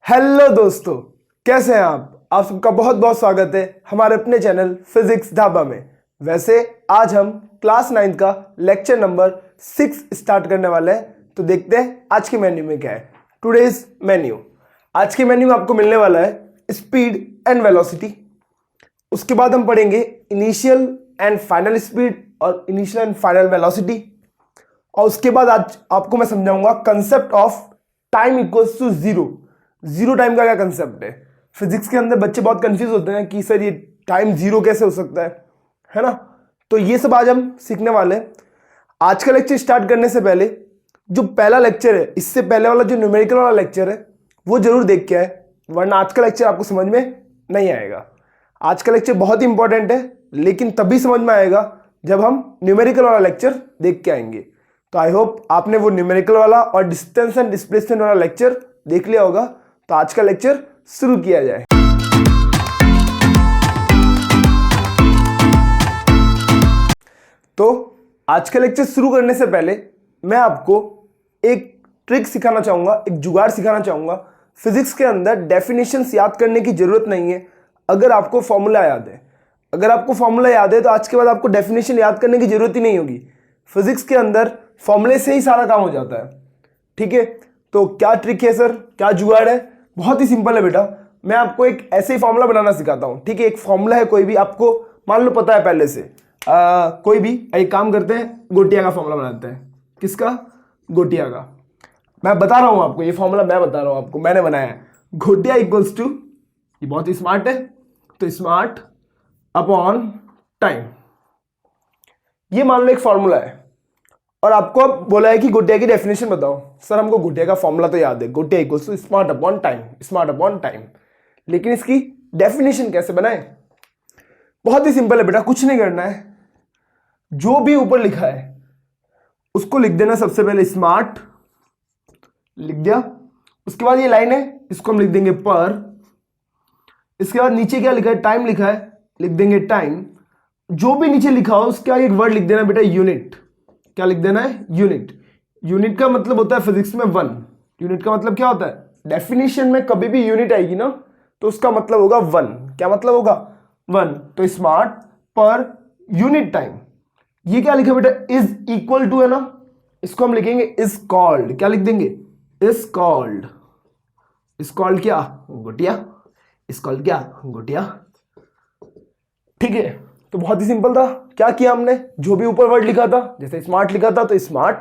Hello दोस्तों, कैसे हैं आप सबका बहुत बहुत स्वागत है हमारे अपने चैनल फिजिक्स ढाबा में। वैसे आज हम क्लास 9 का लेक्चर नंबर 6 स्टार्ट करने वाले हैं। तो देखते हैं आज के मेन्यू में क्या है। टुडेज मेन्यू, आज के मेन्यू में आपको मिलने वाला है स्पीड एंड वेलोसिटी। उसके बाद हम पढ़ेंगे इनिशियल एंड फाइनल स्पीड और इनिशियल एंड फाइनल वेलोसिटी। और उसके बाद आज आपको मैं समझाऊंगा concept of time equals to zero time का क्या कंसेप्ट है। फिजिक्स के अंदर बच्चे बहुत कंफ्यूज होते हैं कि सर ये टाइम जीरो कैसे हो सकता है ना। तो ये सब आज हम सीखने वाले हैं। आज का लेक्चर स्टार्ट करने से पहले जो पहला लेक्चर है, इससे पहले वाला जो न्यूमेरिकल वाला लेक्चर है वो जरूर देख के आए, वरना आज का लेक्चर आपको समझ में नहीं आएगा। आज का लेक्चर बहुत ही इंपॉर्टेंट है, लेकिन तभी समझ में आएगा जब हम न्यूमेरिकल वाला लेक्चर देख के आएंगे। तो आई होप आपने वो न्यूमेरिकल वाला और डिस्टेंस एंड डिस्प्लेसमेंट वाला लेक्चर देख लिया होगा। तो आज का लेक्चर शुरू किया जाए। तो आज का लेक्चर शुरू करने से पहले मैं आपको एक ट्रिक सिखाना चाहूंगा, एक जुगाड़ सिखाना चाहूंगा। फिजिक्स के अंदर डेफिनेशंस याद करने की जरूरत नहीं है अगर आपको फॉर्मूला याद है। अगर आपको फॉर्मूला याद है तो आज के बाद आपको डेफिनेशन याद करने की जरूरत ही नहीं होगी। फिजिक्स के अंदर फॉर्मूले से ही सारा काम हो जाता है। ठीक है, तो क्या ट्रिक है सर, क्या जुगाड़ है? बहुत ही सिंपल है बेटा। मैं आपको एक ऐसे ही फॉर्मूला बनाना सिखाता हूं। ठीक है, एक फॉर्मूला है कोई भी, आपको मान लो पता है पहले से। कोई भी एक काम करते हैं, गोटिया का फॉर्मूला बनाते हैं। किसका? गोटिया का। मैं बता रहा हूं आपको, ये फॉर्मूला मैं बता रहा हूं आपको, मैंने बनाया है। गोटिया इक्वल्स टू, ये बहुत ही स्मार्ट है, तो स्मार्ट अपॉन टाइम, ये मान लो एक फॉर्मूला है। और आपको अब बोला है कि गोटिया की डेफिनेशन बताओ। सर हमको गोटिया का फॉर्मूला तो याद है, गोटिया equals to smart upon time, smart upon time, लेकिन इसकी डेफिनेशन कैसे बनाए? बहुत ही सिंपल है बेटा, कुछ नहीं करना है। जो भी ऊपर लिखा है उसको लिख देना। सबसे पहले स्मार्ट लिख दिया, उसके बाद ये लाइन है, इसको हम लिख देंगे पर। इसके बाद नीचे क्या लिखा है? टाइम लिखा है, लिख देंगे टाइम। जो भी नीचे लिखा हो उसके आगे एक वर्ड लिख देना बेटा, यूनिट। क्या लिख देना है? यूनिट। यूनिट का मतलब होता है फिजिक्स में 1। यूनिट का मतलब क्या होता है? डेफिनेशन में कभी भी यूनिट आएगी ना तो उसका मतलब होगा 1। क्या मतलब होगा? 1। तो स्मार्ट पर यूनिट टाइम। ये क्या लिखा बेटा? इज इक्वल टू है ना, इसको हम लिखेंगे इज कॉल्ड। क्या लिख देंगे? Is called. इज कॉल्ड क्या? गोटिया। इज कॉल्ड क्या? गोटिया। ठीक है, तो बहुत ही सिंपल था। क्या किया हमने? जो भी ऊपर वर्ड लिखा था, जैसे स्मार्ट लिखा था तो स्मार्ट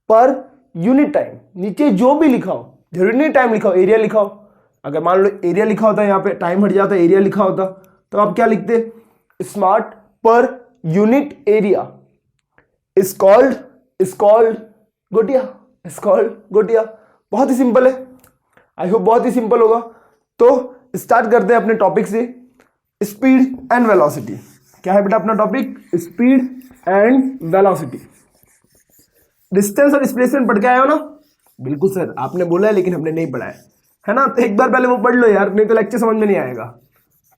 पर यूनिट टाइम। नीचे जो भी लिखा हो, जरूरी नहीं टाइम लिखा हो, एरिया लिखा हो। अगर मान लो एरिया लिखा होता, यहाँ पे टाइम हट जाता, एरिया लिखा होता, तो आप क्या लिखते? Smart per unit area is called गोटिया। इज कॉल्ड गोटिया। बहुत ही सिंपल है, आई होप बहुत ही सिंपल होगा। तो स्टार्ट करते हैं अपने टॉपिक से, स्पीड एंड वेलोसिटी। क्या है बेटा अपना topic? Speed and velocity. Distance और डिस्प्लेसमेंट पढ़ के आए हो ना? बिल्कुल सर, आपने बोला है लेकिन हमने नहीं पढ़ा है ना। तो एक बार पहले वो पढ़ लो यार, नहीं तो लेक्चर समझ में नहीं आएगा।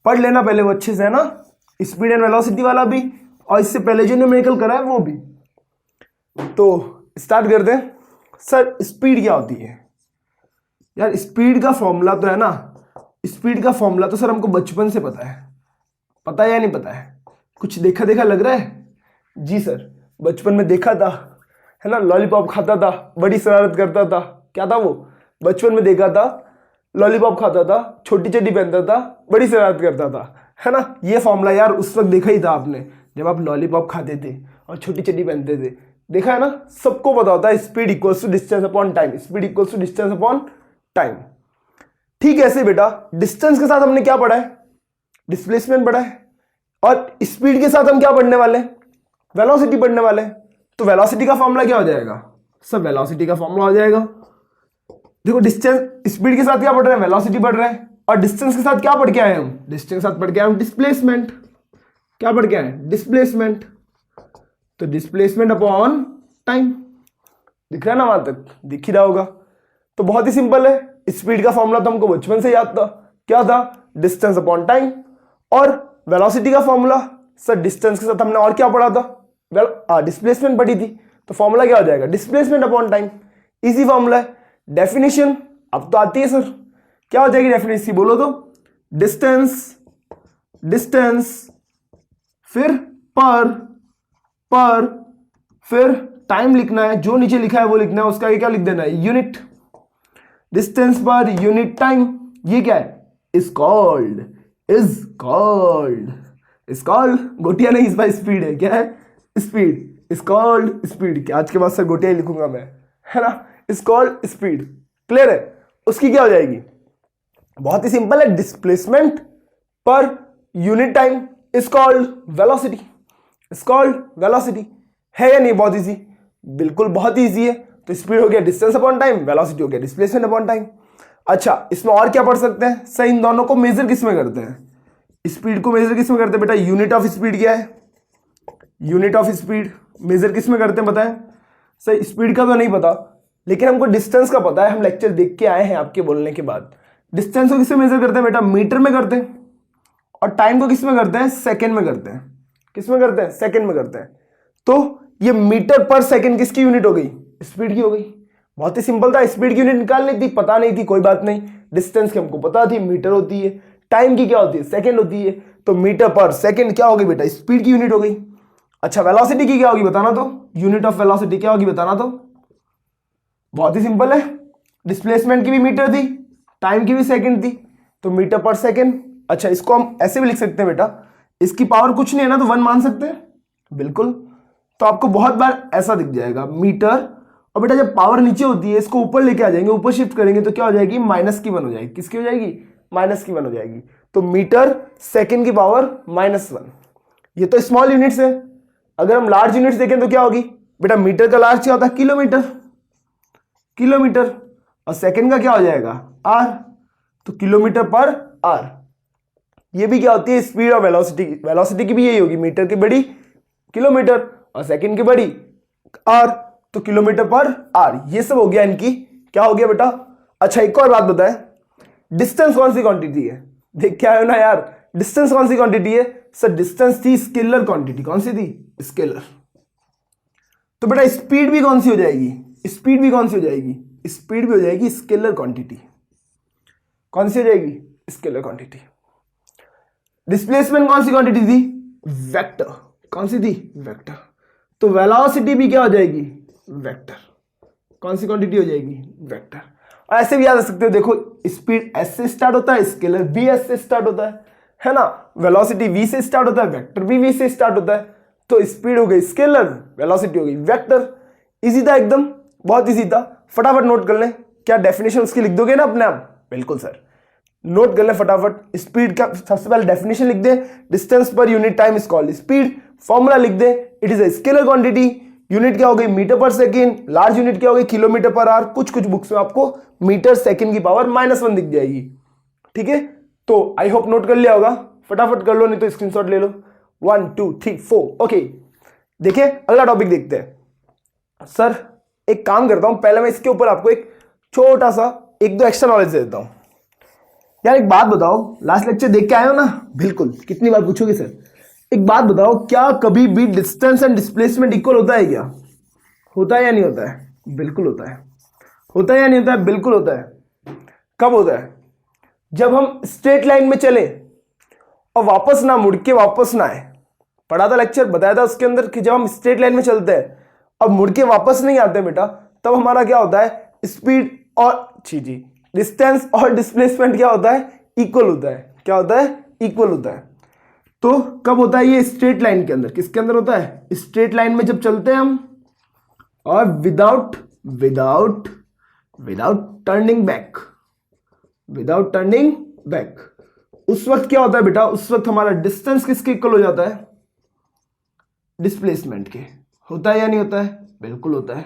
पढ़ लेना पहले वो अच्छे से, है ना, स्पीड एंड वेलोसिटी वाला भी और इससे पहले जो न्यूमेरिकल करा है वो भी। तो स्टार्ट करते हैं। सर स्पीड क्या होती है? यार स्पीड का फॉर्मूला तो है ना, स्पीड का फॉर्मूला तो सर हमको बचपन से पता है। पता है या नहीं पता है? कुछ देखा देखा लग रहा है? जी सर, बचपन में देखा था, है ना। लॉलीपॉप खाता था, बड़ी शरारत करता था। क्या था वो? बचपन में देखा था, लॉलीपॉप खाता था, छोटी चड्डी पहनता था, बड़ी शरारत करता था, है ना। ये फॉर्मूला यार उस वक्त देखा ही था आपने, जब आप लॉलीपॉप खाते थे और छोटी चड्डी पहनते थे। देखा है ना, सबको पता होता है speed equals to distance upon time. Speed equals to distance upon time. ठीक है, ऐसे बेटा डिस्टेंस के साथ हमने क्या पढ़ा है? डिस्प्लेसमेंट पढ़ा है। और स्पीड के साथ हम क्या पढ़ने वाले हैं? वेलोसिटी पढ़ने वाले हैं। तो वेलोसिटी का फॉर्मूला क्या हो जाएगा? सब वेलोसिटी का फॉर्मूला हो जाएगा। देखो डिस्टेंस, स्पीड के साथ क्या पढ़ रहे हैं? वेलोसिटी पढ़ रहे हैं। और डिस्टेंस के साथ क्या पढ़ के आए हम? डिस्टेंस के साथ पढ़ के आए हम डिस्प्लेसमेंट। क्या पढ़ के आए? डिस्प्लेसमेंट। तो डिस्प्लेसमेंट अपॉन टाइम। दिख रहा है ना? वहां तक दिख ही रहा होगा। तो बहुत ही सिंपल है। स्पीड का फॉर्मूला तो हमको बचपन से याद था। क्या था? Distance upon time. और वेलोसिटी का फॉर्मूला सर डिस्टेंस के साथ हमने और क्या पढ़ा था? डिस्प्लेसमेंट पढ़ी थी। तो फॉर्मूला क्या हो जाएगा? Displacement upon time. Easy formula है। डेफिनेशन अब तो आती है सर, क्या हो जाएगी डेफिनेशन इसकी, बोलो तो। डिस्टेंस, डिस्टेंस, फिर पर, फिर टाइम लिखना है, जो नीचे लिखा है वो लिखना है, उसका ये क्या लिख देना है, unit. Distance per unit time, ये क्या है, इज कॉल्ड, गोटिया नहीं, इस बार स्पीड है, क्या है, स्पीड, इज कॉल्ड स्पीड। आज के बाद सर गोटिया ही लिखूंगा मैं, है ना, इज कॉल्ड स्पीड। क्लियर है। उसकी क्या हो जाएगी, बहुत ही सिंपल है, डिस्प्लेसमेंट पर unit time is called velocity, is called velocity. है या नहीं बहुत इजी, बिल्कुल बहुत इजी है। तो स्पीड हो गया डिस्टेंस अपॉन टाइम, वेलोसिटी हो गया डिस्प्लेसमेंट अपॉन टाइम। अच्छा, इसमें और क्या पढ़ सकते हैं सर, इन दोनों को मेजर किस में करते हैं, स्पीड को मेजर किस में करते हैं बेटा, यूनिट ऑफ स्पीड क्या है, यूनिट ऑफ स्पीड मेजर किस में करते हैं बताएं सर। स्पीड का तो नहीं पता, लेकिन हमको डिस्टेंस का पता है, हम लेक्चर देख के आए हैं आपके बोलने के बाद। डिस्टेंस को किस में मेजर करते हैं बेटा, मीटर में करते हैं। और टाइम को किस में करते हैं, सेकंड में करते हैं। किस में करते हैं, सेकंड में करते हैं। तो ये मीटर पर सेकंड किसकी यूनिट हो गई, स्पीड की हो गई। बहुत ही सिंपल था, स्पीड की यूनिट निकालनी थी, पता नहीं थी, कोई बात नहीं। डिस्टेंस की हमको पता थी, मीटर होती है। टाइम की क्या होती है, सेकंड होती है। तो मीटर पर सेकंड क्या होगी बेटा, स्पीड की यूनिट हो गई। अच्छा, वेलोसिटी की क्या होगी बताना तो, यूनिट ऑफ वेलोसिटी क्या होगी बताना तो। बहुत ही सिंपल है, डिस्प्लेसमेंट की भी मीटर थी, टाइम की भी सेकंड थी, तो मीटर पर सेकंड। अच्छा, इसको हम ऐसे भी लिख सकते हैं बेटा, इसकी पावर कुछ नहीं है ना, तो 1 मान सकते हैं, बिल्कुल। तो आपको बहुत बार ऐसा दिख जाएगा मीटर, और बेटा जब पावर नीचे होती है इसको ऊपर लेके आ जाएंगे, ऊपर शिफ्ट करेंगे तो क्या हो जाएगी, -1 हो जाएगी। किसकी हो जाएगी, -1 हो जाएगी। तो मीटर सेकंड की पावर -1। ये तो स्मॉल यूनिट्स है। अगर हम लार्ज यूनिट्स देखें तो क्या होगी बेटा, मीटर का लार्ज क्या होता है, किलोमीटर, किलोमीटर। और सेकंड का क्या हो जाएगा, आर। तो किलोमीटर पर आर। ये भी क्या होती है, स्पीड और वेलोसिटी। वेलोसिटी की भी यही होगी, मीटर की बड़ी किलोमीटर और सेकंड की बड़ी आर, तो किलोमीटर पर आर। ये सब हो गया इनकी, क्या हो गया बेटा। अच्छा, एक और बात बताएं, डिस्टेंस कौन सी क्वांटिटी है, देख के आए हो ना यार, डिस्टेंस कौन सी क्वांटिटी है सर, डिस्टेंस थी स्केलर क्वांटिटी। कौन सी थी, स्केलर। तो बेटा स्पीड भी कौन सी हो जाएगी, स्पीड भी कौन सी हो जाएगी, स्पीड भी हो जाएगी स्केलर क्वांटिटी। कौन सी हो जाएगी, स्केलर क्वांटिटी। डिस्प्लेसमेंट कौन सी क्वांटिटी थी, वेक्टर। कौन सी थी, वेक्टर। तो वेलोसिटी भी क्या हो जाएगी, वेक्टर। कौन सी क्वांटिटी हो जाएगी, वेक्टर। और ऐसे भी याद रख सकते हो, देखो स्पीड एस से स्टार्ट होता है, स्केलर भी एस से स्टार्ट होता है ना। वेलोसिटी वी से स्टार्ट होता है, वेक्टर भी वी से स्टार्ट होता है। तो स्पीड हो गई स्केलर, वेलोसिटी हो गई वेक्टर। इजी था एकदम, बहुत इजी था। फटाफट नोट कर लें, क्या डेफिनेशन उसकी लिख दोगे ना अपने आप, बिल्कुल सर, नोट कर लें फटाफट। स्पीड का सबसे पहले डेफिनेशन लिख दे, distance per unit time is called speed. Formula लिख दे, it is a scalar quantity. Unit क्या हो गई, मीटर पर सेकेंड। लार्ज यूनिट क्या हो गई, किलोमीटर पर आवर। कुछ कुछ बुक्स में आपको मीटर सेकेंड की पावर -1 दिख जाएगी, ठीक है। तो आई होप नोट कर लिया होगा, फटाफट कर लो, नहीं तो स्क्रीनशॉट ले लो। 1 2 3 4 ओके। देखिए अगला टॉपिक देखते हैं। सर एक काम करता हूं, पहले मैं इसके ऊपर आपको एक छोटा सा 1-2 एक्स्ट्रा नॉलेज दे देता हूं। यार एक बात बताओ, लास्ट लेक्चर देख के आए हो ना, बिल्कुल, कितनी बार पूछोगे सर। एक बात बताओ, क्या कभी भी डिस्टेंस एंड डिस्प्लेसमेंट इक्वल होता है क्या, होता है या नहीं होता है, बिल्कुल होता है। होता है या नहीं होता है, बिल्कुल होता है। कब होता है, जब हम स्ट्रेट लाइन में चले और वापस ना मुड़ के वापस ना आए। पढ़ा था लेक्चर, बताया था उसके अंदर कि जब हम स्ट्रेट लाइन में चलते हैं और मुड़ के वापस नहीं आते बेटा, तब हमारा क्या होता है, स्पीड और जी डिस्टेंस और डिस्प्लेसमेंट क्या होता है, इक्वल होता है। क्या होता है, इक्वल होता है। तो कब होता है ये, स्ट्रेट लाइन के अंदर। किसके अंदर होता है, स्ट्रेट लाइन में जब चलते हैं हम, और without without without turning back, without turning back. उस वक्त क्या होता है बेटा, उस वक्त हमारा डिस्टेंस किसके इक्वल हो जाता है, डिस्प्लेसमेंट के। होता है या नहीं होता है, बिल्कुल होता है।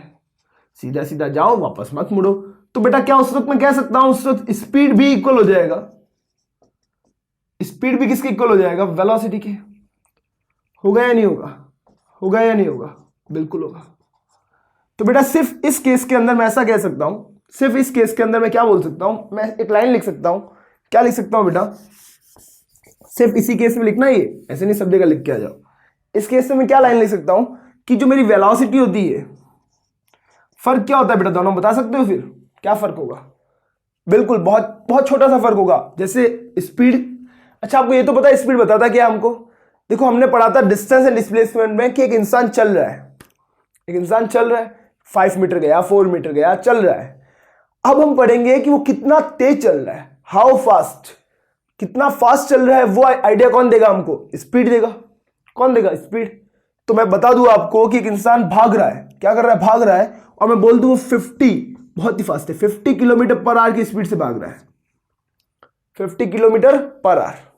सीधा सीधा जाओ, वापस मत मुड़ो। तो बेटा क्या उस वक्त मैं कह सकता हूं, उस वक्त स्पीड भी इक्वल हो जाएगा। स्पीड भी किसके इक्वल हो जाएगा, वेलोसिटी के। होगा या नहीं होगा, होगा या नहीं होगा, बिल्कुल होगा। तो बेटा सिर्फ इस केस के अंदर मैं ऐसा कह सकता हूं, सिर्फ इस केस के अंदर मैं क्या बोल सकता हूं, मैं एक लाइन लिख सकता हूं। क्या लिख सकता हूं बेटा, सिर्फ इसी केस में लिखना, ये ऐसे नहीं सब जगह लिख के आ जाओ। इस केस में मैं क्या लाइन लिख सकता हूं कि जो मेरी वेलोसिटी होती है, फर्क क्या होता है बेटा दोनों, बता सकते हो फिर क्या फर्क होगा। बिल्कुल, बहुत बहुत छोटा सा फर्क होगा, जैसे स्पीड। अच्छा आपको ये तो पता है स्पीड बताता क्या हमको? देखो हमने पढ़ा था डिस्टेंस एंड डिस्प्लेसमेंट में कि एक इंसान चल रहा है, एक इंसान चल रहा है, 5 मीटर गया, 4 मीटर गया, चल रहा है। अब हम पढ़ेंगे कि वो कितना तेज चल रहा है, हाउ फास्ट, कितना फास्ट चल रहा है। वो आइडिया कौन देगा हमको? स्पीड देगा। कौन देगा? स्पीड। तो मैं बता दूं आपको कि एक इंसान भाग रहा है, क्या कर रहा है? भाग रहा है, और मैं बोल दूं वो 50, बहुत ही फास्ट है, 50 किलोमीटर पर आवर की स्पीड से भाग रहा है, 50 किलोमीटर पर आवर।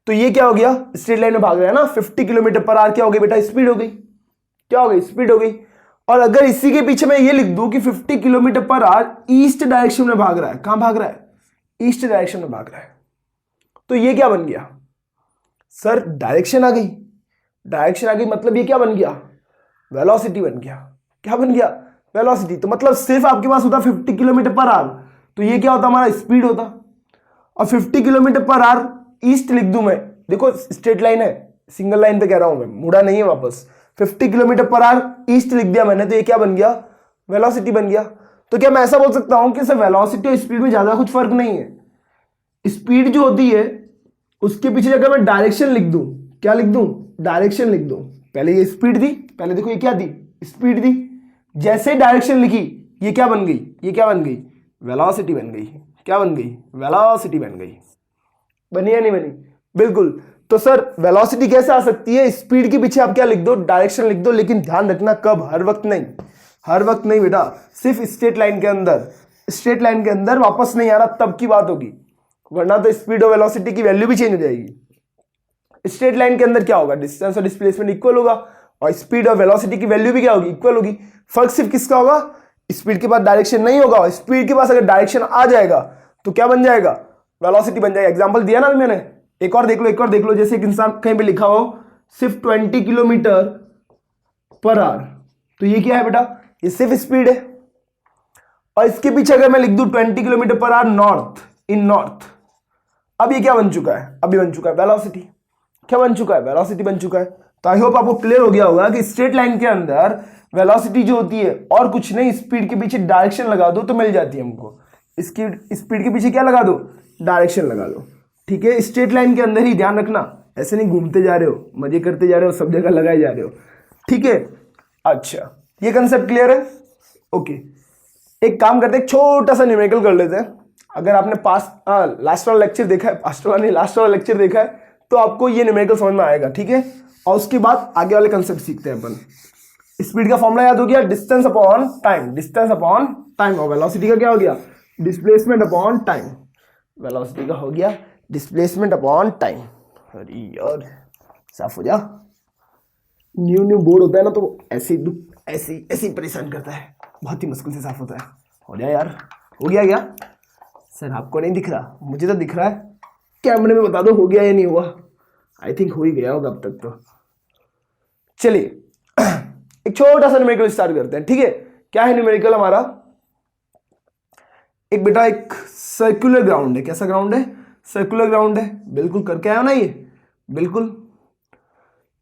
तो ये क्या हो गया? स्ट्रेट लाइन में भाग रहा है ना, 50 किलोमीटर पर आवर क्या हो गई बेटा? स्पीड हो गई। क्या हो गई? स्पीड हो गई। और अगर इसी के पीछे मैं ये लिख दूं कि 50 kilometre per hour east direction में भाग रहा है, कहां भाग रहा है? ईस्ट डायरेक्शन में भाग रहा है। तो ये क्या बन गया सर? डायरेक्शन आ गई। डायरेक्शन आ गई मतलब ये क्या बन गया? वेलोसिटी बन गया। क्या बन गया? वेलोसिटी। तो मतलब सिर्फ आपके पास होता 50 किलोमीटर पर आवर, तो ये क्या होता? हमारा स्पीड होता। और 50 किलोमीटर पर आवर ईस्ट लिख दूं मैं, देखो स्ट्रेट लाइन है, सिंगल लाइन पे कह रहा हूं मैं, मुड़ा नहीं है वापस। 50 किलोमीटर पर आवर ईस्ट लिख दिया मैंने, तो ये क्या बन गया? वेलोसिटी बन गया। तो क्या मैं ऐसा बोल सकता हूं कि सर वेलोसिटी और स्पीड में ज्यादा कुछ फर्क नहीं है? स्पीड जो होती है उसके पीछे अगर मैं डायरेक्शन लिख दूं, क्या लिख दूं? डायरेक्शन लिख दूं। पहले ये स्पीड दी, पहले देखो ये क्या दी? स्पीड दी। जैसे डायरेक्शन लिखी ये क्या बन गई? ये क्या बन गई? वेलोसिटी बन गई। क्या बन गई? वेलोसिटी बन गई। बनी या नहीं बनी? बिल्कुल। तो सर वेलोसिटी कैसे आ सकती है? स्पीड के पीछे आप क्या लिख दो? डायरेक्शन लिख दो। लेकिन ध्यान रखना कब? हर वक्त नहीं, हर वक्त नहीं बेटा, सिर्फ स्ट्रेट लाइन के अंदर। स्ट्रेट लाइन के अंदर वापस नहीं आ रहा तब की बात होगी, वरना तो स्पीड और वेलोसिटी की वैल्यू भी चेंज हो जाएगी। स्ट्रेट लाइन के अंदर क्या होगा? डिस्टेंस और डिस्प्लेसमेंट इक्वल होगा, और स्पीड और वेलोसिटी की वैल्यू भी क्या होगी? इक्वल होगी। फर्क सिर्फ किसका होगा? स्पीड के पास डायरेक्शन नहीं होगा, स्पीड के पास अगर डायरेक्शन आ जाएगा तो क्या बन जाएगा? वेलोसिटी बन जाएगा। एग्जांपल दिया ना मैंने, एक और देख लो, एक और देख लो। जैसे एक इंसान कहीं पे लिखा हो सिर्फ 20 किलोमीटर पर आवर, तो ये क्या है बेटा? ये सिर्फ स्पीड है। और इसके पीछे अगर मैं लिख दूं 20 किलोमीटर पर आवर नॉर्थ, इन नॉर्थ, अब ये क्या बन चुका है? अभी बन चुका है वेलोसिटी। क्या बन चुका है? वेलोसिटी बन चुका है। तो आई होप आपको क्लियर हो गया होगा कि स्ट्रेट लाइन के अंदर वेलोसिटी जो होती है और कुछ नहीं, स्पीड के पीछे डायरेक्शन लगा दो तो मिल जाती है हमको। इसकी स्पीड के पीछे क्या लगा दो? डायरेक्शन लगा दो। ठीक है, स्ट्रेट लाइन के अंदर ही, ध्यान रखना, ऐसे नहीं घूमते जा रहे हो, मजे करते जा रहे हो, सब जगह लगाए जा रहे हो। ठीक है, अच्छा ये कंसेप्ट क्लियर है? ओके, एक काम करते हैं, छोटा सा न्यूमेरिकल कर लेते हैं। अगर आपने लास्ट वाला लेक्चर देखा है, पास्ट वाला नहीं, लास्ट वाला लेक्चर देखा है, तो आपको ये न्यूमेरिकल समझ में आएगा। ठीक है, और उसके बाद आगे वाले कंसेप्ट सीखते हैं अपन। स्पीड का फॉर्मूला याद हो गया, distance upon time, distance upon time. और वेलोसिटी का क्या हो गया? Displacement upon time. वेलोसिटी का हो गया डिस्प्लेसमेंट अपॉन टाइम। अरे यार साफ हो जा, न्यू बोर्ड होता है ना तो ऐसे ऐसे ऐसे परेशान करता है, बहुत ही मुश्किल से साफ होता है। हो जाए यार, हो गया क्या? सर आपको नहीं दिख रहा, मुझे तो दिख रहा है। कैमरे में बता दो हो गया या नहीं हुआ। आई थिंक हो ही गया होगा अब तक तो। चलिए एक छोटा सा न्यूमेरिकल स्टार्ट करते हैं। ठीक है, क्या है न्यूमेरिकल हमारा? एक बेटा एक सर्कुलर ग्राउंड है। कैसा ग्राउंड है? सर्कुलर ग्राउंड है। बिल्कुल करके आया ना ये, बिल्कुल।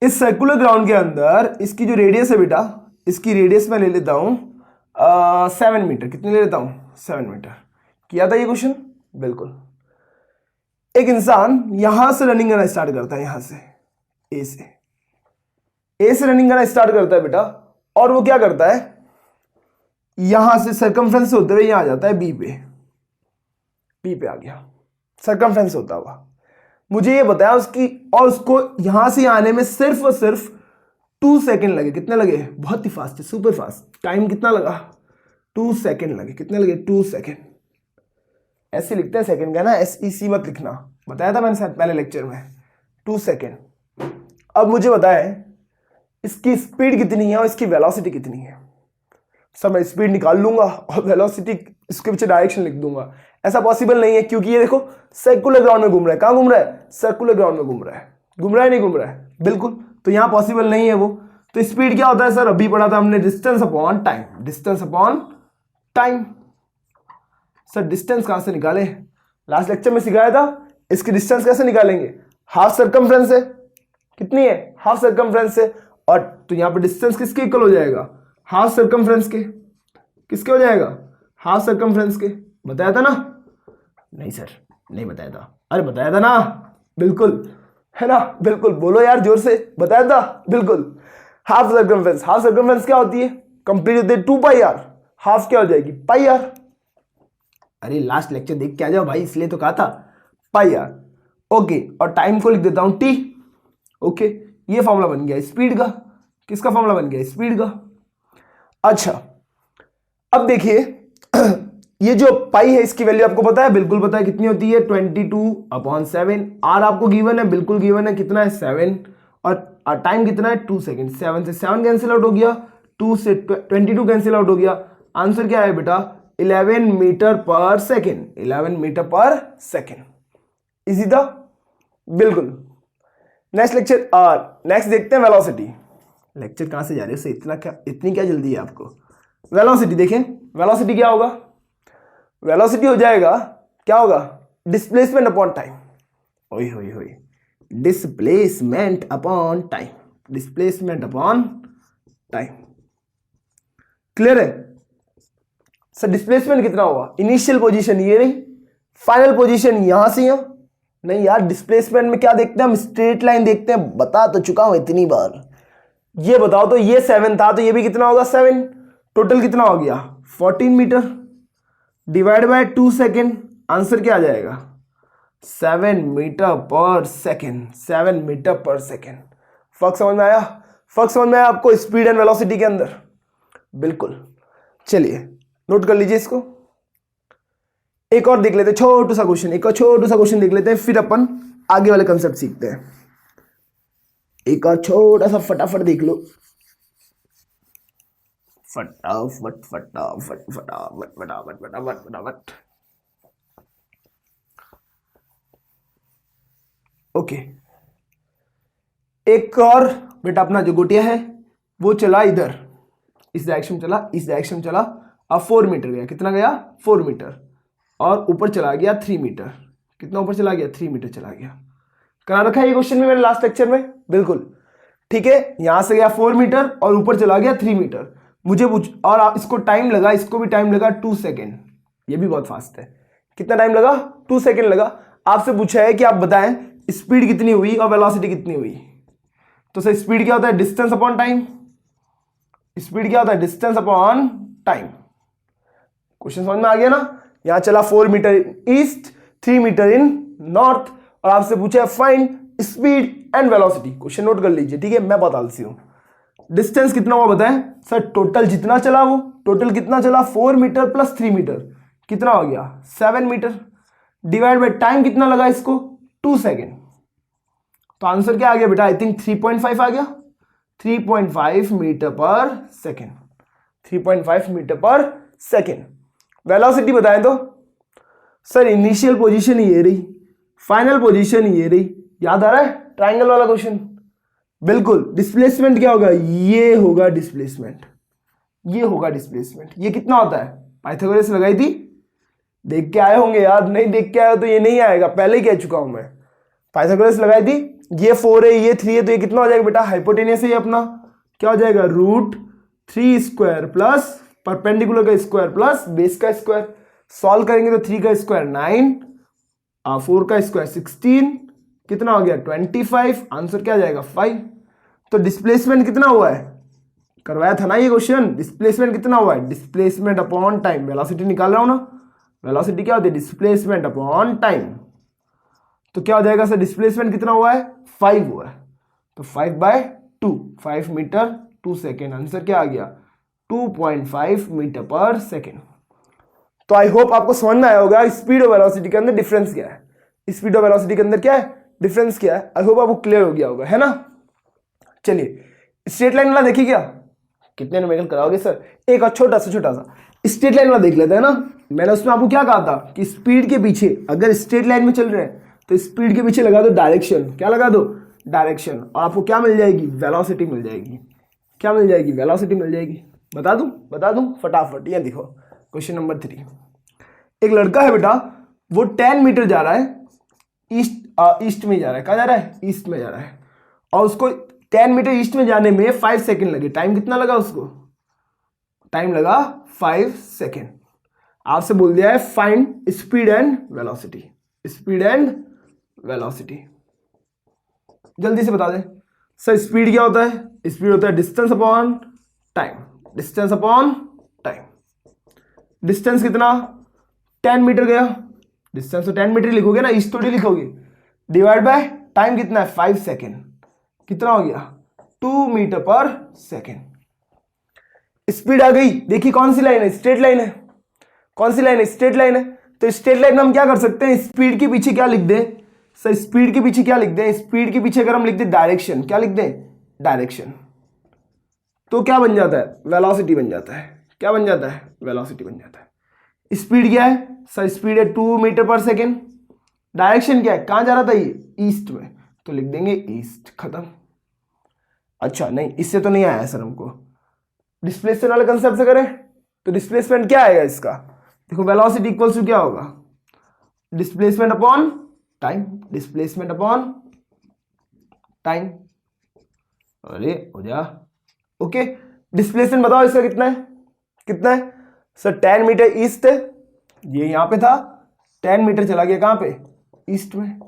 इस सर्कुलर ग्राउंड के अंदर इसकी जो रेडियस है बेटा, इसकी रेडियस मैं ले लेता हूं 7 मीटर। कितने ले लेता हूं? 7 मीटर। किया था ये क्वेश्चन? बिल्कुल। एक इंसान यहां से रनिंग करना स्टार्ट करता है, यहां से ए से रनिंग करना स्टार्ट करता है बेटा, और वो क्या करता है? यहां से सर्कमफ्रेंस से होते हुए यहां आ जाता है बी पे आ गया, सर्कमफ्रेंस होता हुआ। मुझे ये बताया उसकी, और उसको यहां से आने में सिर्फ और सिर्फ 2 सेकेंड लगे। कितने लगे? बहुत ही फास्ट है, सुपर फास्ट। टाइम कितना लगा? 2 सेकेंड लगे। कितने लगे? 2 सेकेंड। ऐसे लिखते हैं सेकेंड का ना, SEC मत लिखना, बताया था मैंने शायद पहले लेक्चर में। 2 सेकेंड। अब मुझे बताएं इसकी स्पीड कितनी है और इसकी वेलोसिटी कितनी है। सब मैं स्पीड निकाल लूंगा और वेलोसिटी इसके पीछे डायरेक्शन लिख दूंगा। ऐसा पॉसिबल नहीं है, क्योंकि ये देखो सर्कुलर ग्राउंड में घूम रहा है। कहां घूम रहा है? सर्कुलर ग्राउंड में घूम रहा है। घूम रहा है नहीं घूम रहा है? बिल्कुल। तो यहां पॉसिबल नहीं है वो। तो स्पीड क्या होता है सर? अभी पढ़ा था हमने, distance upon time. Distance upon time. Sir distance कहां से निकाले? लास्ट लेक्चर में सिखाया था। इसकी डिस्टेंस कैसे निकालेंगे? हाफ सर्कमफ्रेंस है। कितनी है? हाफ सर्कमफ्रेंस है। और तो यहां पर डिस्टेंस किसके इक्वल हो जाएगा? हाफ सर्कमफ्रेंस के। किसके हो जाएगा? हाफ सर्कमफ्रेंस के। बताया था ना, नहीं सर, नहीं बताया था। अरे बताया था ना, बिल्कुल, है ना, बिल्कुल, बोलो यार जोर से, बताया था बिल्कुल। हाफ सर्कमफ्रेंस, हाफ सर्कमफ्रेंस क्या होती है, कंप्लीट होती है 2πr, हाफ क्या हो जाएगी πr। अरे लास्ट लेक्चर देख के आ जाओ भाई, इसलिए तो कहा था πr। ओके, और टाइम को लिख देता हूं t। ओके, ये फॉर्मूला बन गया स्पीड का। किसका फॉर्मूला बन गया, स्पीड का। अच्छा, अब देखिए ये जो पाई है इसकी वैल्यू आपको पता है, बिल्कुल पता है कितनी होती है, 22/7। आर आपको गिवन है, बिल्कुल गिवन है, कितना है 7, और टाइम कितना है 2 सेकेंड। 7 से 7 कैंसिल आउट हो गया, 2 से 22 कैंसिल आउट हो गया। आंसर क्या है बेटा, 11 मीटर पर सेकेंड, 11 मीटर पर सेकेंड। इजी था, बिल्कुल। नेक्स्ट लेक्चर, नेक्स्ट देखते हैं वेलोसिटी। लेक्चर कहां से जा रहे हो, इतनी क्या जल्दी है आपको। वेलोसिटी देखें, वेलोसिटी क्या होगा, वेलोसिटी हो जाएगा, क्या होगा, डिस्प्लेसमेंट अपॉन टाइम। ओए होए होए, displacement upon time, displacement upon time. Clear है सर। डिस्प्लेसमेंट कितना होगा, इनिशियल पोजीशन ये रही, फाइनल पोजीशन यहां से यहां। नहीं यार, डिस्प्लेसमेंट में क्या देखते हैं हम, स्ट्रेट लाइन देखते हैं, बता तो चुका हूं इतनी बार। ये बताओ तो, ये 7 था तो ये भी कितना होगा 7। टोटल कितना हो गया 14 metre, divide by 2 second. Answer क्या आ जाएगा, 7 मीटर पर सेकेंड, 7 मीटर पर सेकेंड। फर्क समझ में आया, फर्क समझ में आया आपको स्पीड एंड वेलोसिटी के अंदर, बिल्कुल। चलिए नोट कर लीजिए इसको। एक और देख लेते हैं छोटू सा क्वेश्चन, एक और छोटू सा क्वेश्चन देख लेते हैं, फिर अपन आगे वाले कंसेप्ट सीखते हैं। एक और छोटा सा फटाफट देख लो, फटाफट फटाफट फटाफट फटाफट फटाफट फटाफट। ओके, एक और बेटा अपना जो गोटिया है वो चला इधर, इस डायरेक्शन में चला, इस डायरेक्शन में चला, अब 4 मीटर गया, कितना गया 4 मीटर, और ऊपर चला गया 3 मीटर। कितना ऊपर चला गया 3 मीटर चला गया। करा रखा है ये क्वेश्चन भी मैंने लास्ट लेक्चर में, बिल्कुल ठीक है। यहां से गया 4 मीटर और ऊपर चला गया 3 मीटर। मुझे पूछ, और इसको टाइम लगा, इसको भी टाइम लगा 2 सेकेंड, ये भी बहुत फास्ट है। कितना टाइम लगा 2 सेकेंड लगा। आपसे पूछा है कि आप बताएं स्पीड कितनी हुई और वेलोसिटी कितनी हुई। तो सर स्पीड क्या होता है, डिस्टेंस अपॉन टाइम। स्पीड क्या होता है, डिस्टेंस अपॉन टाइम। क्वेश्चन समझ में आ गया ना। यहां चला 4 मीटर इन ईस्ट, 3 मीटर इन नॉर्थ, और आपसे पूछा है find speed and velocity. Question note कर लीजिए, ठीक है। मैं बता देती हूं डिस्टेंस कितना हुआ बताएं सर, टोटल जितना चला वो, टोटल कितना चला 4 मीटर प्लस 3 मीटर, कितना हो गया 7 मीटर, डिवाइड बाय टाइम कितना लगा इसको 2 सेकेंड। तो आंसर क्या आ गया बेटा, आई थिंक 3.5 आ गया, 3.5 मीटर पर सेकेंड, 3.5 मीटर पर सेकेंड। वेलोसिटी बताएं तो सर, इनिशियल पोजीशन ये रही, फाइनल पोजीशन ये रही, याद आ रहा है ट्राइंगल वाला क्वेश्चन, बिल्कुल। डिस्प्लेसमेंट क्या होगा, ये होगा डिस्प्लेसमेंट, ये होगा डिस्प्लेसमेंट। ये कितना होता है, पाइथागोरस लगाई थी, देख के आए होंगे याद, नहीं देख के आए हो तो ये नहीं आएगा, पहले ही कह चुका हूं मैं। पाइथागोरस लगाई थी, ये 4 है ये 3 है, तो ये कितना हो जाएगा बेटा, हाइपोटेनियस है ये अपना, क्या हो जाएगा √3 स्क्वायर प्लस परपेंडिकुलर का स्क्वायर प्लस बेस का स्क्वायर। सॉल्व करेंगे तो 3 का स्क्वायर 9, 4 का स्क्वायर 16, कितना हो गया 25। आंसर क्या आ जाएगा 5। तो डिस्प्लेसमेंट कितना हुआ है, करवाया था ना ये क्वेश्चन, डिस्प्लेसमेंट कितना हुआ है, डिस्प्लेसमेंट अपॉन टाइम। वेलोसिटी निकाल रहा हूं ना, वेलोसिटी क्या होती है, डिस्प्लेसमेंट अपॉन टाइम। तो क्या हो जाएगा सर, डिस्प्लेसमेंट कितना हुआ है 5 हुआ है, तो 5/2, 5 मीटर 2 सेकेंड। आंसर क्या आ गया 2.5 मीटर पर सेकेंड। तो आई होप आपको समझ में आया होगा स्पीड और वेलोसिटी के अंदर डिफरेंस क्या है, स्पीड और वेलोसिटी के अंदर क्या है डिफरेंस क्या है। आई होप आपको क्लियर हो गया होगा, है ना। चलिए स्ट्रेट लाइन वाला देखिए, क्या कितने न्यूमेरिकल कराओगे सर, एक और छोटा सा स्ट्रेट लाइन वाला देख लेते हैं ना। मैंने उसमें आपको क्या कहा था कि स्पीड के पीछे अगर स्ट्रेट लाइन में चल रहे हैं तो स्पीड के पीछे लगा दो डायरेक्शन, क्या लगा दो डायरेक्शन, और आपको क्या मिल जाएगी वेलोसिटी मिल जाएगी। क्या मिल जाएगी, वेलोसिटी मिल जाएगी। बता दूं फटाफट। ये देखो क्वेश्चन नंबर 3, एक लड़का है बेटा, वो 10 मीटर जा रहा है, ईस्ट में जा रहा है, कहाँ जा रहा है ईस्ट में जा रहा है, और उसको 10 मीटर ईस्ट में जाने में 5 सेकेंड लगे। टाइम कितना लगा उसको, टाइम लगा 5 सेकेंड। आपसे बोल दिया है find speed and velocity, speed and velocity. जल्दी से बता दें सर, स्पीड क्या होता है? स्पीड होता है distance upon time, distance upon time. Distance कितना? 10 मीटर गया, डिस्टेंस तो 10 मीटर लिखोगे ना, इस थोड़ी लिखोगे, डिवाइड बाय टाइम कितना है 5 सेकेंड, कितना हो गया 2 मीटर पर सेकेंड। स्पीड आ गई। देखिए कौन सी लाइन है? स्ट्रेट लाइन है। कौन सी लाइन है? स्ट्रेट लाइन है। तो स्ट्रेट लाइन में हम क्या कर सकते हैं? स्पीड के पीछे क्या लिख दें सर? स्पीड के पीछे क्या लिख दें? स्पीड के पीछे अगर हम लिख दें डायरेक्शन, क्या लिख दें? डायरेक्शन। तो क्या बन जाता है? वेलोसिटी बन जाता है। क्या बन जाता है? वेलोसिटी बन जाता है। स्पीड क्या है सर? स्पीड है 2 मीटर पर सेकेंड। डायरेक्शन क्या है? कहां जा रहा था ये? ईस्ट में, तो लिख देंगे ईस्ट, खत्म। अच्छा नहीं, इससे तो नहीं आया सर हमको, डिस्प्लेसमेंट वाले कंसेप्ट से करें तो डिस्प्लेसमेंट क्या आएगा इसका? देखो वेलोसिटी इक्वल्स टू क्या होगा? Displacement upon time, displacement upon time. अरे हो जा। ओके, डिस्प्लेसमेंट बताओ इसका कितना है? कितना है सर? 10 मीटर ईस्ट है, ये यहां पे था, 10 मीटर चला गया कहां पे? ईस्ट में,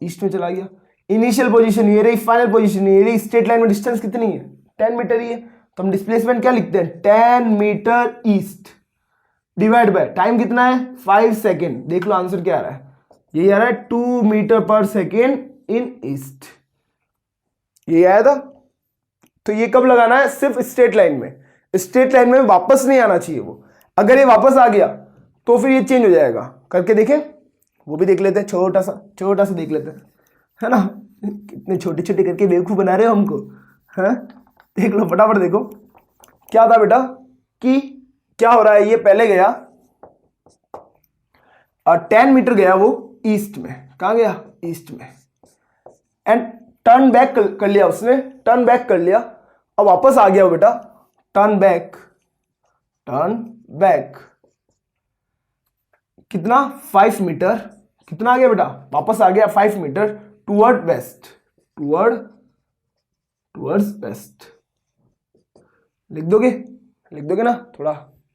ईस्ट में चला गया। इनिशियल पोजीशन ये रही, फाइनल पोजीशन ये रही। स्ट्रेट लाइन में डिस्टेंस कितनी है? 10 मीटर ही है, तो हम डिस्प्लेसमेंट क्या लिखते हैं? 10 metre east divide by time कितना है? 5 सेकेंड। देख लो आंसर क्या आ रहा है, यही आ रहा है 2 मीटर पर सेकेंड इन ईस्ट, यही आया था। तो ये कब लगाना है? सिर्फ स्ट्रेट लाइन में। स्ट्रेट लाइन में वापस नहीं आना चाहिए वो, अगर ये वापस आ गया तो फिर ये चेंज हो जाएगा। करके देखें, वो भी देख लेते हैं, छोटा सा देख लेते हैं, है ना? कितने छोटे छोटे करके बेवकूफ बना रहे हो हमको, है? देख लो फटाफट, देखो क्या था बेटा कि क्या हो रहा है। ये पहले गया और 10 मीटर गया वो ईस्ट में, कहां गया? ईस्ट में, एंड टर्न बैक कर लिया उसने, टर्न बैक कर लिया और वापस आ गया वो बेटा, टर्न बैक, टर्न बैक कितना? 5 मीटर। कितना आ गया बेटा? वापस आ गया 5 metre toward west, towards west. लिख दोगे ना? थोड़ा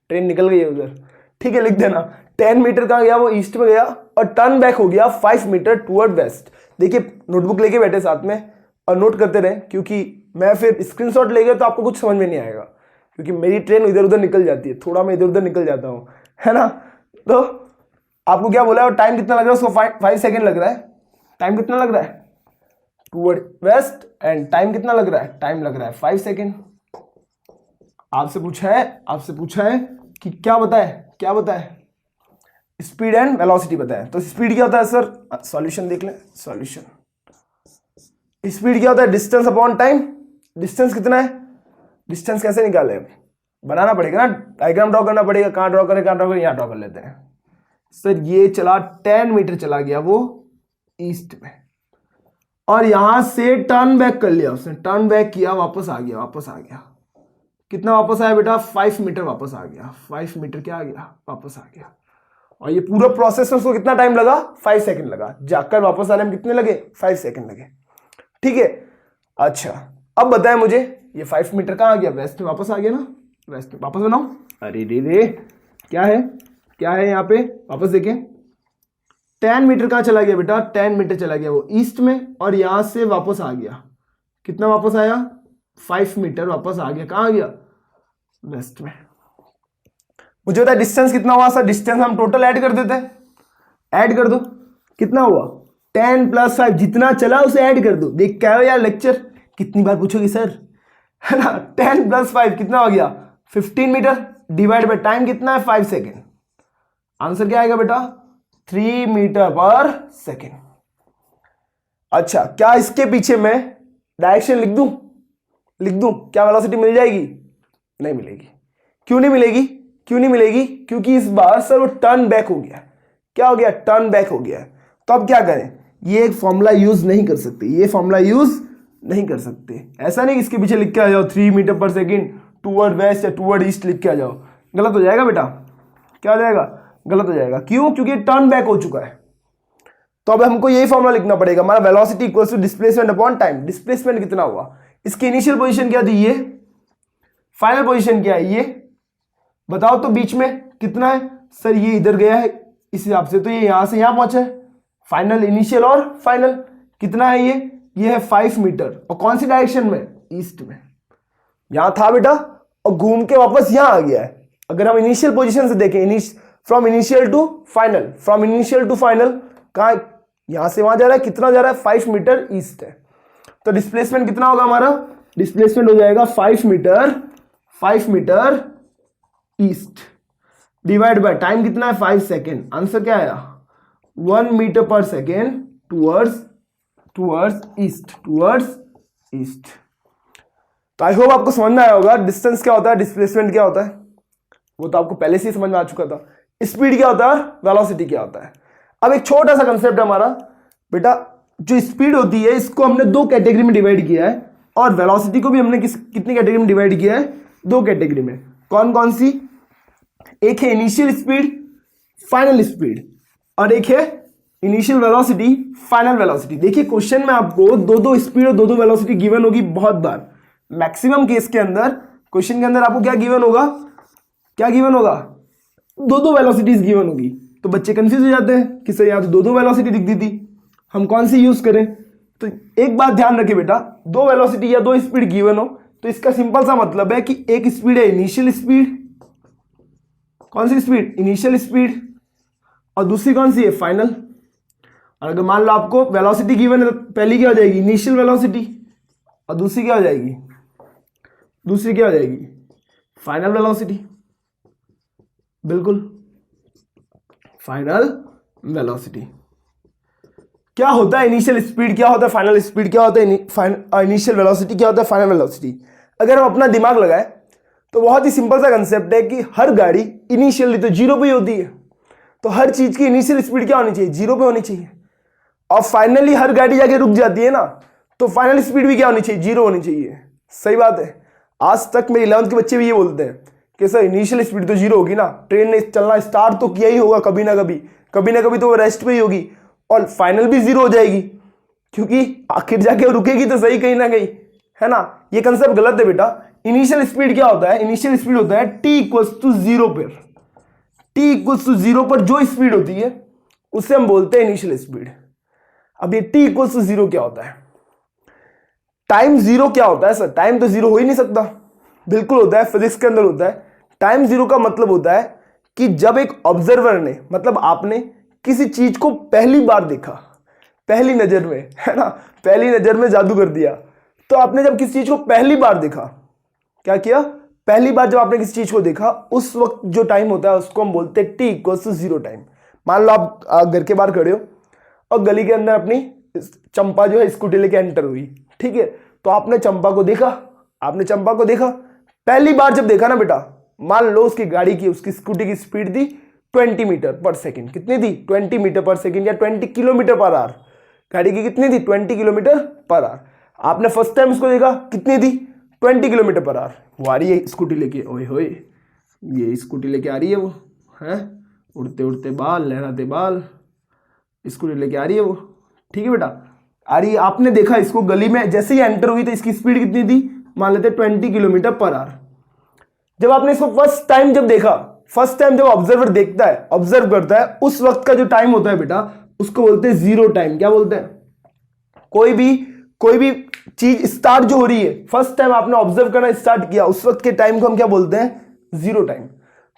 ट्रेन निकल गई है उधर, ठीक है, लिख देना। 10 मीटर कहां गया? वो ईस्ट में गया और टर्न बैक हो गया 5 मीटर टूवर्ड वेस्ट। देखिए नोटबुक लेके बैठे साथ में और नोट करते रहे, क्योंकि मैं फिर स्क्रीनशॉट ले गया तो आपको कुछ समझ में नहीं आएगा, क्योंकि मेरी ट्रेन इधर उधर निकल जाती है, थोड़ा मैं इधर उधर निकल जाता हूं, है ना? तो आपको क्या बोला? और टाइम कितना लग रहा है उसको? 5 सेकेंड लग रहा है। टाइम कितना लग रहा है? टूवर्ड वेस्ट, एंड टाइम कितना लग रहा है? टाइम लग रहा है 5 सेकेंड। आपसे पूछा है कि क्या बताए? स्पीड एंड वेलोसिटी बताए। तो स्पीड क्या होता है सर? सॉल्यूशन देख लें, सॉल्यूशन। स्पीड क्या होता है? Distance upon time. डिस्टेंस कितना है? डिस्टेंस कैसे निकाले? बनाना पड़ेगा ना, डायग्राम ड्रॉ करना पड़ेगा। कहां ड्रॉ करें? यहां ड्रॉ कर लेते हैं। सर ये चला 10 मीटर चला गया वो ईस्ट में, और यहां से टर्न बैक कर लिया उसने, टर्न बैक किया, वापस आ गया। कितना वापस आया बेटा? 5 मीटर वापस आ गया। 5 मीटर क्या आ गया? वापस आ गया। और ये पूरा प्रोसेस में उसको कितना टाइम लगा? 5 सेकंड लगा। जाकर वापस आने में कितने लगे? 5 सेकंड लगे, ठीक है। अच्छा अब बताएं मुझे, ये 5 मीटर कहां आ गया? वेस्ट में वापस आ गया ना, वेस्ट में। वापस बनाओ। अरे रे क्या है यहाँ पे? वापस देखें, 10 मीटर कहां चला गया बेटा? 10 मीटर चला गया वो ईस्ट में, और यहां से वापस आ गया। कितना वापस आया? 5 मीटर वापस आ गया। कहां आ गया? वेस्ट में। मुझे बता डिस्टेंस कितना हुआ सर? डिस्टेंस हम टोटल ऐड कर देते हैं, ऐड कर दो। कितना हुआ? 10 + 5, जितना चला उसे ऐड कर दो। देख क्या हो यार, लेक्चर कितनी बार पूछोगे सर, है ना? 10 + 5 कितना हो गया? 15 मीटर डिवाइड बाय टाइम कितना है? 5 सेकेंड। आंसर क्या आएगा बेटा? 3 मीटर पर सेकेंड। अच्छा क्या इसके पीछे मैं डायरेक्शन लिख दूं? क्या वेलोसिटी मिल जाएगी? नहीं मिलेगी। क्यों नहीं मिलेगी? क्योंकि इस बार सर वो टर्न बैक हो गया। क्या हो गया? टर्न बैक हो गया। तो अब क्या करें? ये एक फॉर्मूला यूज नहीं कर सकते, ऐसा नहीं कि इसके पीछे लिख के आ जाओ 3 मीटर पर सेकेंड टूवर्ड वेस्ट या टूवर्ड ईस्ट लिख के आ जाओ, गलत हो जाएगा बेटा। क्या हो जाएगा? गलत हो जाएगा। क्यों? क्योंकि टर्न बैक हो चुका है। तो अब हमको यही फॉर्मूला लिखना पड़ेगा, हमारा velocity equals to displacement upon time. Displacement कितना हुआ? इसकी इनिशियल पोजीशन क्या थी? ये। फाइनल पोजीशन क्या है? ये। बताओ तो बीच में कितना है? सर ये इधर गया है इस हिसाब से, तो ये यहां से यहां पहुंचा है। फाइनल, इनिशियल और फाइनल कितना है ये है 5 मीटर। और कौन सी डायरेक्शन में? ईस्ट में। यहां था बेटा और घूम के वापस यहां आ गया है। अगर हम इनिशियल पोजीशन से देखें, from initial to final, from initial to final कहां? यहां से वहां जा रहा है, कितना जा रहा है? 5 मीटर ईस्ट है। तो डिस्प्लेसमेंट कितना होगा हमारा? डिस्प्लेसमेंट हो जाएगा 5 metre east divide by time कितना है? 5 सेकेंड। आंसर क्या आया? 1 मीटर पर सेकेंड टूवर्ड्स ईस्ट। तो आई होप आपको समझ में आया होगा डिस्टेंस क्या होता है, डिस्प्लेसमेंट क्या होता है, वो तो आपको पहले से ही समझ में आ चुका था। स्पीड क्या होता है, वेलोसिटी क्या होता है। अब एक छोटा सा कंसेप्ट है हमारा बेटा, जो स्पीड होती है इसको हमने 2 कैटेगरी में डिवाइड किया है, और वेलोसिटी को भी हमने कितनी कैटेगरी में डिवाइड किया है? 2 कैटेगरी में। कौन कौन सी? एक है इनिशियल स्पीड, फाइनल स्पीड, और एक है इनिशियल वेलोसिटी, फाइनल वेलोसिटी। देखिए क्वेश्चन में आपको दो स्पीड और दो वेलोसिटी गिवन होगी बहुत बार। मैक्सिमम केस के अंदर क्वेश्चन के अंदर आपको क्या गिवन होगा? दो वेलोसिटीज गिवन होगी। तो बच्चे कंफ्यूज हो जाते हैं कि सर यहाँ तो दो वेलोसिटी दिखती थी, हम कौन सी यूज करें? तो एक बात ध्यान रखिए बेटा, 2 वेलोसिटी या 2 स्पीड गिवन हो तो इसका सिंपल सा मतलब है कि एक स्पीड है इनिशियल स्पीड। कौन सी स्पीड? Initial speed. और दूसरी कौन सी है? फाइनल। और अगर मान लो आपको वेलोसिटी गिवन है तो पहली क्या हो जाएगी? इनिशियल वेलोसिटी, और दूसरी क्या हो जाएगी? Final velocity. बिल्कुल, फाइनल वेलोसिटी। क्या होता है इनिशियल स्पीड, क्या होता है फाइनल स्पीड, क्या होता है इनिशियल वेलोसिटी, क्या होता है फाइनल वेलोसिटी? अगर हम अपना दिमाग लगाएं तो बहुत ही सिंपल सा कंसेप्ट है कि हर गाड़ी इनिशियली तो 0 पे ही होती है, तो हर चीज की इनिशियल स्पीड क्या होनी चाहिए? 0 पे होनी चाहिए। और फाइनली हर गाड़ी जाके रुक जाती है ना, तो फाइनल स्पीड भी क्या होनी चाहिए? 0 होनी चाहिए। सही बात है। आज तक मेरे 11th के बच्चे भी ये बोलते हैं कि सर इनिशियल स्पीड तो 0 होगी ना, ट्रेन ने चलना स्टार्ट तो किया ही होगा कभी ना कभी तो वो रेस्ट पे ही होगी, और फाइनल भी 0 हो जाएगी, क्योंकि आखिर जाके रुकेगी तो सही कहीं ना कहीं, है ना। ये कंसेप्ट गलत है बेटा। इनिशियल स्पीड क्या होता है? इनिशियल स्पीड होता है t = 0 पर। t = 0 पर जो स्पीड होती है उसे हम बोलते हैं इनिशियल स्पीड। अब ये t = 0 क्या होता है? टाइम 0 क्या होता है? सर टाइम तो 0 हो ही नहीं सकता। बिल्कुल होता है, फिजिक्स के अंदर होता है। टाइम 0 का मतलब होता है कि जब एक ऑब्जर्वर ने, मतलब आपने किसी चीज को पहली बार देखा, पहली नजर में, है ना, पहली नजर में जादू कर दिया। तो आपने जब किसी चीज को पहली बार देखा, क्या किया? पहली बार जब आपने किसी चीज को देखा, उस वक्त जो टाइम होता है उसको हम बोलते हैं t = 0 टाइम। मान लो आप घर के बाहर खड़े हो और गली के अंदर अपनी चंपा जो है स्कूटी लेके एंटर हुई, ठीक है। तो आपने चंपा को देखा, पहली बार जब देखा ना बेटा, मान लो उसकी स्कूटी की स्पीड थी 20 मीटर पर सेकेंड। कितनी थी? 20 मीटर पर सेकेंड, या 20 किलोमीटर पर आवर। गाड़ी की कितनी थी? 20 किलोमीटर पर आवर। आपने फर्स्ट टाइम उसको देखा, कितनी थी? 20 किलोमीटर पर आवर। वो आ रही है स्कूटी लेके, ओए होए, ये स्कूटी लेके आ रही है, वो है उड़ते उड़ते बाल, लहराते बाल, स्कूटी लेके आ रही है वो, ठीक है बेटा, आ रही है। आपने देखा इसको गली में, जैसे ही एंटर हुई तो इसकी स्पीड कितनी थी? मान लेते 20 किलोमीटर पर आवर। जब आपने इसको फर्स्ट टाइम जब देखा, फर्स्ट टाइम जब ऑब्जर्वर देखता है, ऑब्जर्व करता है, उस वक्त का जो टाइम होता है बेटा, उसको बोलते हैं 0 टाइम। क्या बोलते हैं? कोई भी चीज स्टार्ट जो हो रही है, फर्स्ट टाइम आपने ऑब्जर्व करना स्टार्ट किया, उस वक्त के टाइम को हम क्या बोलते हैं? 0 टाइम।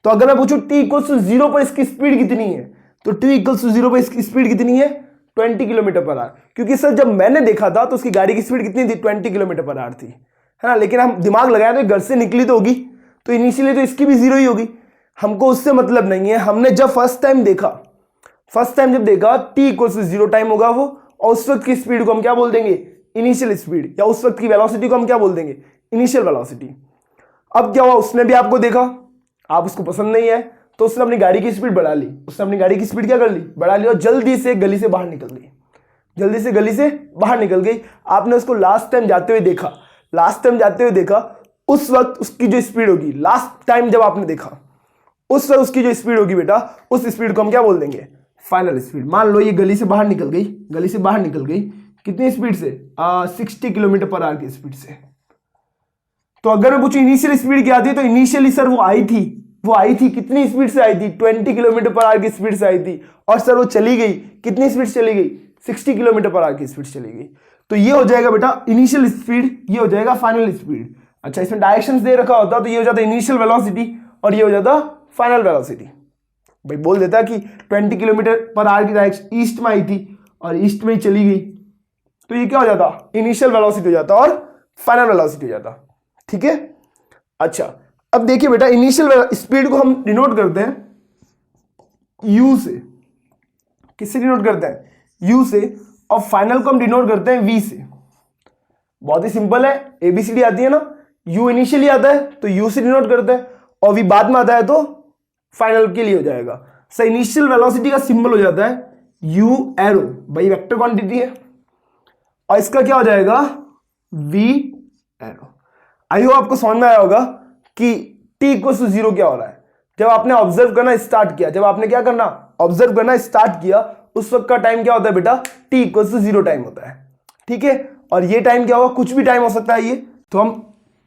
तो अगर मैं पूछूं t = 0 पर इसकी स्पीड कितनी है, तो t = 0 पर इसकी स्पीड कितनी है? 20 किलोमीटर पर आवर। क्योंकि सर जब मैंने देखा था तो उसकी गाड़ी की स्पीड कितनी थी? 20 किलोमीटर पर आवर थी, है ना। लेकिन हम दिमाग लगाए तो घर से निकली तो होगी, तो इनिशियली तो इसकी भी 0 ही होगी। हमको उससे मतलब नहीं है। हमने जब फर्स्ट टाइम देखा, t = 0 टाइम होगा वो, और उस वक्त की स्पीड को हम क्या बोल देंगे? Initial speed. या उस वक्त की वेलोसिटी को हम क्या बोल देंगे? Initial velocity. अब क्या हुआ? उसने भी आपको देखा, आप उसको पसंद नहीं है, तो उसने अपनी गाड़ी की स्पीड बढ़ा ली। उसने अपनी गाड़ी की स्पीड क्या कर ली? बढ़ा ली, और जल्दी से गली से बाहर निकल गई। आपने उसको लास्ट टाइम जाते हुए देखा, उस वक्त उसकी जो स्पीड होगी, लास्ट टाइम जब आपने देखा, उस वक्त उसकी जो स्पीड होगी बेटा, उस स्पीड को हम क्या बोल देंगे? Final speed. मान लो ये गली से बाहर निकल गई, कितनी स्पीड से? 60 किलोमीटर पर आवर की स्पीड से। तो अगर मैं पूछूं इनिशियल स्पीड क्या थी, तो इनिशियली सर वो आई थी, वो आई थी कितनी स्पीड से आई थी, 20 किलोमीटर पर आवर की स्पीड से आई थी। और सर वो चली गई कितनी स्पीड चली गई, 60 किलोमीटर पर आवर की स्पीड चली गई। तो ये हो जाएगा बेटा इनिशियल स्पीड, ये हो जाएगा फाइनल स्पीड। अच्छा इसमें डायरेक्शंस दे रखा होता तो ये हो जाता इनिशियल वेलोसिटी और ये हो जाता फाइनल वेलोसिटी। भाई बोल देता कि 20 किलोमीटर पर आवर की डायरेक्शन ईस्ट में आई थी और ईस्ट में ही चली गई, तो ये क्या हो जाता, इनिशियल वेलोसिटी हो जाता और फाइनल वेलोसिटी हो जाता। ठीक है। अच्छा अब देखिए बेटा इनिशियल स्पीड को हम डिनोट करते हैं यू से। किससे डिनोट करते हैं, यू से। और फाइनल को हम डिनोट करते हैं वी से। बहुत ही सिंपल है, एबीसीडी आती है ना, यू इनिशियली आता है तो यू से डिनोट करते हैं और वी बाद में आता है तो फाइनल के लिए हो जाएगा। सो इनिशियल वेलोसिटी का सिंबल हो जाता है यू एरो, भाई वेक्टर क्वांटिटी है, और इसका क्या हो जाएगा वी एरो। आई होप आपको समझ में आया होगा कि t इक्वल टू 0 क्या हो रहा है। जब आपने ऑब्जर्व करना स्टार्ट किया, जब आपने क्या करना ऑब्जर्व करना स्टार्ट किया, उस वक्त का टाइम क्या होता है बेटा, t इक्वल टू 0 टाइम होता है। ठीक है। और ये टाइम क्या होगा, कुछ भी टाइम हो सकता है ये। तो हम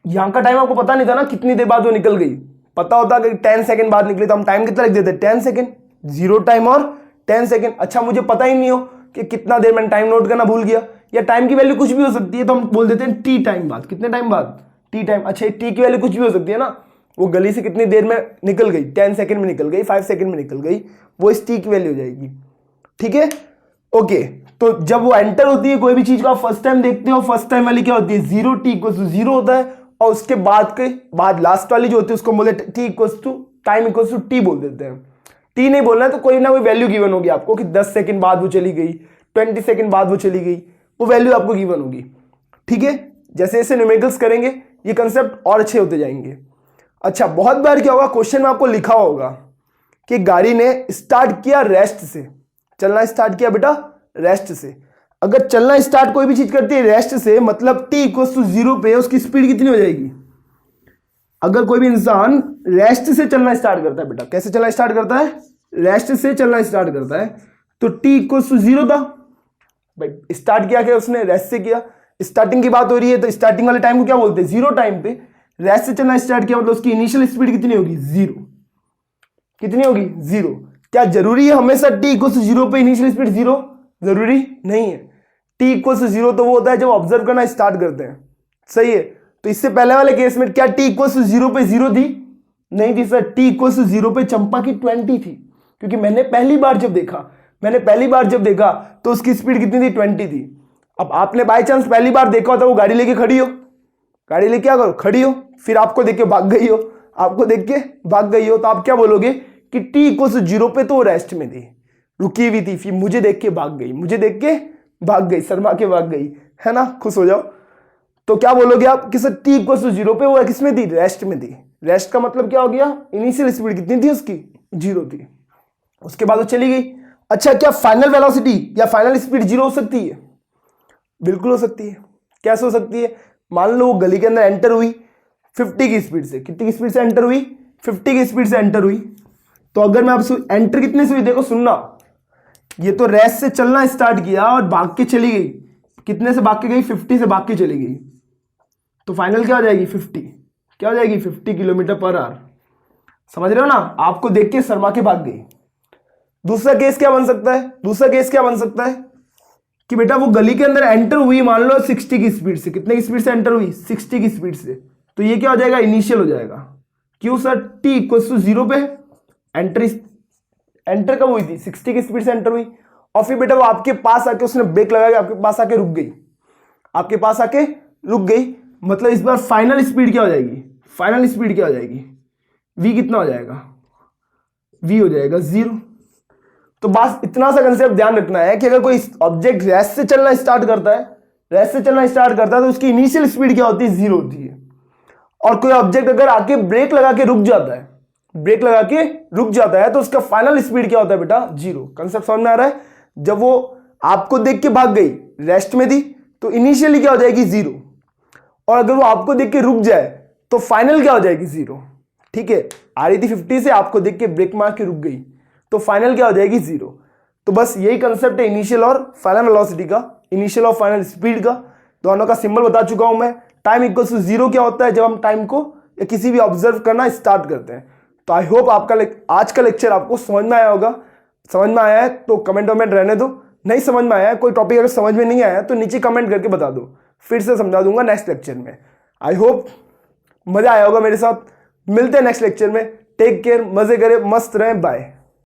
यहां का टाइम आपको पता नहीं था ना कितनी देर बाद वो निकल गई, पता होता कि 10 सेकंड बाद निकली तो हम टाइम कितना लिख देते, 10 सेकंड, 0 टाइम और 10 सेकंड। अच्छा मुझे पता ही नहीं हो कि कितना देर मैंने टाइम नोट करना भूल गया, या टाइम की वैल्यू कुछ भी हो सकती है तो हम बोल देते हैं टी टाइम बाद, कितने टाइम बाद, टी टाइम। अच्छा टी की वैल्यू कुछ भी हो सकती है ना, वो गली से कितनी देर में निकल गई, 10 सेकंड में निकल गई, 5 सेकंड में निकल गई, वो इस टी की वैल्यू हो जाएगी। ठीक है। ओके तो जब वो एंटर होती है कोई भी चीज को आप फर्स्ट टाइम देखते हो, फर्स्ट टाइम वाली क्या होती है 0, टी इक्वल टू 0 होता है, और उसके बाद लास्ट वाली जो होती है उसको बोलते हैं T equal to time equal to T बोल देते हैं। टी नहीं बोलना है तो कोई ना कोई वैल्यू गिवन होगी आपको कि 10 सेकंड बाद वो चली गई, 20 सेकंड बाद वो चली गई, वो वैल्यू आपको गिवन होगी। ठीक है। जैसे जैसे न्यूमेरिकल्स करेंगे ये कंसेप्ट और अच्छे होते जाएंगे। अच्छा बहुत बार क्या होगा, क्वेश्चन में आपको लिखा होगा कि गाड़ी ने स्टार्ट किया रेस्ट से, चलना स्टार्ट किया बेटा रेस्ट से। अगर चलना स्टार्ट कोई भी चीज करती है रेस्ट से, मतलब t इक्वल टू 0 पे उसकी स्पीड कितनी हो जाएगी। अगर कोई भी इंसान रेस्ट से चलना स्टार्ट करता है बेटा, कैसे चलना स्टार्ट करता है, रेस्ट से चलना स्टार्ट करता है, तो t इक्वल टू 0 था। भाई स्टार्ट किया क्या उसने, रेस्ट से किया, स्टार्टिंग की बात हो रही है तो स्टार्टिंग वाले टाइम को क्या बोलते हैं 0 टाइम पे। रेस्ट से चलना स्टार्ट किया मतलब उसकी इनिशियल स्पीड कितनी होगी 0, कितनी होगी 0। क्या जरूरी है हमेशा t इक्वल टू 0 पे इनिशियल स्पीड 0, जरूरी नहीं है। t इक्वल टू 0 तो वो होता है जब ऑब्जर्व करना स्टार्ट करते हैं, सही है। तो इससे पहले वाले केस में क्या t इक्वल टू 0 पे 0 थी, नहीं थी सर, t इक्वल टू 0 पे चंपा की 20 थी, क्योंकि मैंने पहली बार जब देखा तो उसकी स्पीड कितनी थी 20 थी। अब आपने बाय चांस पहली बार देखा होता वो गाड़ी लेके खड़ी हो, गाड़ी लेके क्या करो खड़ी हो, फिर आपको देख के भाग गई हो, तो आप क्या बोलोगे कि t इक्वल टू 0 पे तो वो रेस्ट में थी, रुकी हुई थी, फिर मुझे देख के भाग गई, शर्मा के भाग गई, है ना, खुश हो जाओ। तो क्या बोलोगे आप कि सर t इक्वल टू 0 पे वो किसमें थी, रेस्ट में थी। रेस्ट का मतलब क्या हो गया, इनिशियल स्पीड कितनी थी उसकी 0 थी, उसके बाद वो चली गई। अच्छा क्या फाइनल वेलोसिटी या फाइनल स्पीड 0 हो सकती है, बिल्कुल हो सकती है। कैसे हो सकती है, मान लो वो गली के अंदर एंटर हुई 50 की स्पीड से, कितनी की स्पीड से एंटर हुई 50 की स्पीड से एंटर हुई। तो अगर मैं आपसे एंटर कितने से हुई, देखो सुनना, ये तो रेस्ट से चलना स्टार्ट किया और भाग के चली गई, कितने से भाग के गई 50 से भाग के चली गई, तो फाइनल क्या हो जाएगी 50, क्या हो जाएगी 50 किलोमीटर पर आवर। समझ रहे हो ना, आपको देख के शर्मा के भाग गई। दूसरा केस क्या बन सकता है कि बेटा वो गली के अंदर एंटर हुई मान लो 60 की स्पीड से, कितने की स्पीड से एंटर हुई 60 की स्पीड से, तो ये क्या हो जाएगा इनिशियल हो जाएगा। क्यों सर, t इक्वल टू 0 पे एंटर कब हुई थी 60 की स्पीड से एंटर हुई, और फिर बेटा वो आपके पास आके उसने ब्रेक लगा के आपके पास आके रुक गई, मतलब इस बार फाइनल स्पीड क्या हो जाएगी, v कितना हो जाएगा, v हो जाएगा 0। तो बस इतना सा कंसेप्ट ध्यान रखना है कि अगर कोई ऑब्जेक्ट रेस्ट से चलना स्टार्ट करता है तो उसकी इनिशियल स्पीड क्या होती है 0 होती है। और कोई ऑब्जेक्ट अगर आके ब्रेक लगा के रुक जाता है तो उसका फाइनल स्पीड क्या होता है बेटा 0। कंसेप्ट समझ में आ रहा है। जब वो आपको देख के भाग गई, रेस्ट में थी, तो इनिशियली क्या हो जाएगी 0, और अगर वो आपको देख के रुक जाए तो फाइनल क्या हो जाएगी 0। ठीक है, आ रही थी 50 से, आपको देख के ब्रेक मार के रुक गई, तो फाइनल क्या हो जाएगी 0। तो बस यही कंसेप्ट है इनिशियल और फाइनल वेलोसिटी का, इनिशियल और फाइनल स्पीड का, दोनों का सिंबल बता चुका हूं मैं। टाइम इक्वल टू 0 क्या होता है, जब हम टाइम को या किसी भी ऑब्जर्व करना स्टार्ट करते हैं, तो आई होप आपका आज का लेक्चर आपको समझ में आया होगा। समझ में आया है तो कमेंट वमेंट रहने दो, नहीं समझ में आया है, कोई टॉपिक अगर समझ में नहीं आया तो नीचे कमेंट करके बता दो, फिर से समझा दूंगा नेक्स्ट लेक्चर में। आई होप मजा आया होगा मेरे साथ। मिलते हैं नेक्स्ट लेक्चर में। टेक केयर, मजे करें, मस्त रहें, बाय।